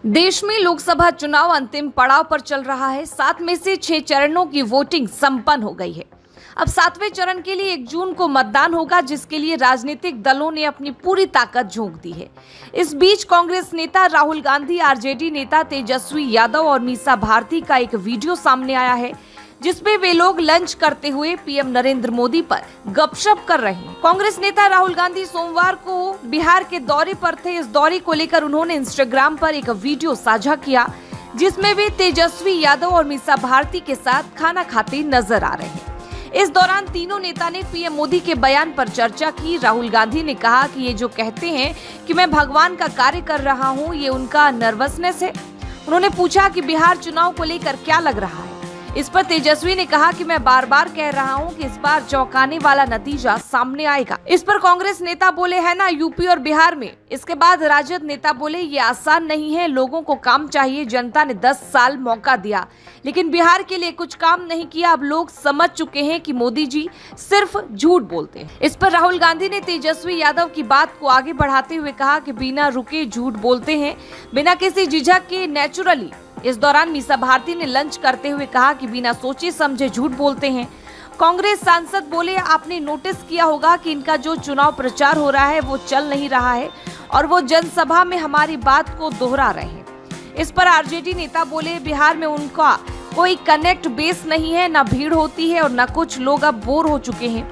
देश में लोकसभा चुनाव अंतिम पड़ाव पर चल रहा है। 7 में से 6 चरणों की वोटिंग संपन्न हो गई है। अब 7वें चरण के लिए 1 जून को मतदान होगा, जिसके लिए राजनीतिक दलों ने अपनी पूरी ताकत झोंक दी है। इस बीच कांग्रेस नेता राहुल गांधी, आरजेडी नेता तेजस्वी यादव और मीसा भारती का एक वीडियो सामने आया है, जिसमें वे लोग लंच करते हुए पीएम नरेंद्र मोदी पर गपशप कर रहे हैं। कांग्रेस नेता राहुल गांधी सोमवार को बिहार के दौरे पर थे। इस दौरे को लेकर उन्होंने इंस्टाग्राम पर एक वीडियो साझा किया, जिसमें वे तेजस्वी यादव और मीसा भारती के साथ खाना खाते नजर आ रहे हैं। इस दौरान तीनों नेता ने पीएम मोदी के बयान पर चर्चा की। राहुल गांधी ने कहा कि ये जो कहते हैं कि मैं भगवान का कार्य कर रहा हूँ, ये उनका नर्वसनेस है। उन्होंने पूछा कि बिहार चुनाव को लेकर क्या लग रहा है। इस पर तेजस्वी ने कहा कि मैं बार बार कह रहा हूं कि इस बार चौंकाने वाला नतीजा सामने आएगा। इस पर कांग्रेस नेता बोले, है ना यूपी और बिहार में। इसके बाद राजद नेता बोले, ये आसान नहीं है, लोगों को काम चाहिए। जनता ने 10 साल मौका दिया, लेकिन बिहार के लिए कुछ काम नहीं किया। अब लोग समझ चुके हैं कि मोदी जी सिर्फ झूठ बोलते हैं। इस पर राहुल गांधी ने तेजस्वी यादव की बात को आगे बढ़ाते हुए कहा कि बिना रुके झूठ बोलते हैं, बिना किसी झिझक के, नेचुरली। इस दौरान मीसा भारती ने लंच करते हुए कहा कि बिना सोचे समझे झूठ बोलते हैं। कांग्रेस सांसद बोले, आपने नोटिस किया होगा कि इनका जो चुनाव प्रचार हो रहा है वो चल नहीं रहा है और वो जनसभा में हमारी बात को दोहरा रहे हैं। इस पर आरजेडी नेता बोले, बिहार में उनका कोई कनेक्ट बेस नहीं है, न भीड़ होती है और न कुछ लोग अब बोर हो चुके हैं।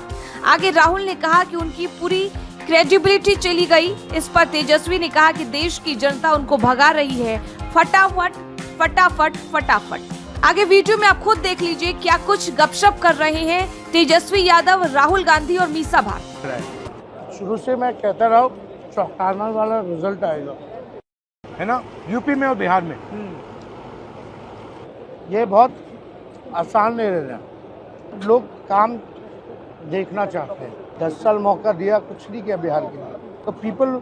आगे राहुल ने कहा कि उनकी पूरी क्रेडिबिलिटी चली गई। इस पर तेजस्वी ने कहा कि देश की जनता उनको भगा रही है, फटाफट फटाफट फटाफट। आगे वीडियो में आप खुद देख लीजिए क्या कुछ गपशप कर रहे हैं तेजस्वी यादव, राहुल गांधी और मीसा भारती। शुरू से मैं कहता रहा हूँ, चौंकाने वाला रिजल्ट आएगा, है ना, यूपी में और बिहार में। ये बहुत आसान नहीं रहना। लोग काम देखना चाहते हैं। 10 साल मौका दिया, कुछ नहीं किया बिहार के लिए, तो पीपल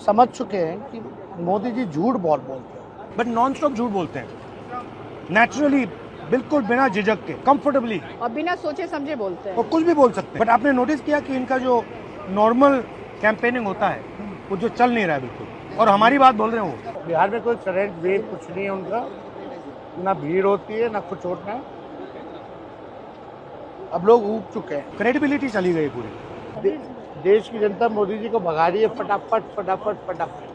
समझ चुके हैं कि मोदी जी झूठ बहुत बोलते हैं, बट नॉन स्टॉप झूठ बोलते हैं, नेचुरली, बिल्कुल बिना झिझक के, कंफर्टेबली, और बिना सोचे समझे बोलते हैं, और कुछ भी बोल सकते हैं। बट आपने नोटिस किया कि इनका जो नॉर्मल कैंपेनिंग होता है वो जो चल नहीं रहा है बिल्कुल, और हमारी बात बोल रहे हैं वो। बिहार में कोई करंट वेव कुछ नहीं है उनका, ना भीड़ होती है ना कुछ होता है। अब लोग ऊब चुके हैं, क्रेडिबिलिटी चली गई पूरी। देश की जनता मोदी जी को भगा रही है, फटाफट फटाफट फटाफट।